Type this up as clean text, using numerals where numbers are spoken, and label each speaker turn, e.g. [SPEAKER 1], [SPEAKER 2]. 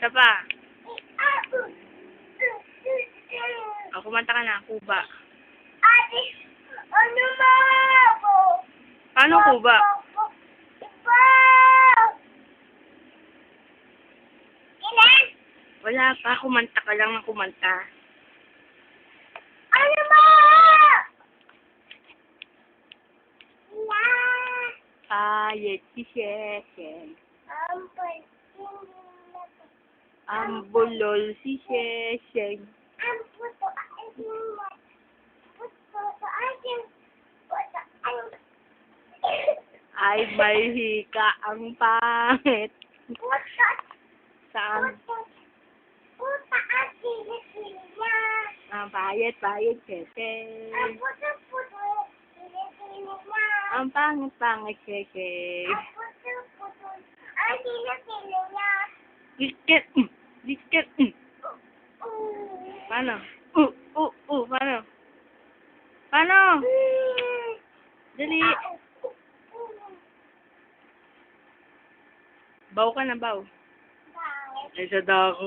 [SPEAKER 1] Isa pa. O, kumanta ka na. Kuba.
[SPEAKER 2] Ate, ano ba ako?
[SPEAKER 1] Paano kuba?
[SPEAKER 2] Iba! Ilan?
[SPEAKER 1] Wala pa. Kumanta ka lang ng kumanta.
[SPEAKER 2] Ano ba? Ilan?
[SPEAKER 1] Payet si Shesheng.
[SPEAKER 2] Ampun.
[SPEAKER 1] Ang bulol si Shesheng.
[SPEAKER 2] Ang puto ay sinimot. Puto ay puto ay
[SPEAKER 1] Ay, may hika ang pangit.
[SPEAKER 2] puto.
[SPEAKER 1] Saan?
[SPEAKER 2] Puto ay sinisila.
[SPEAKER 1] Ang payet
[SPEAKER 2] Ang
[SPEAKER 1] Shesheng.
[SPEAKER 2] puto sinisila.
[SPEAKER 1] Ang pangit Shesheng.
[SPEAKER 2] Ang puto ay sinisila.
[SPEAKER 1] Biscuit. Biscuit. Paano? Paano? Paano? Dali. Baw ka na, baw.
[SPEAKER 2] Bakit?
[SPEAKER 1] Ay, sa dako.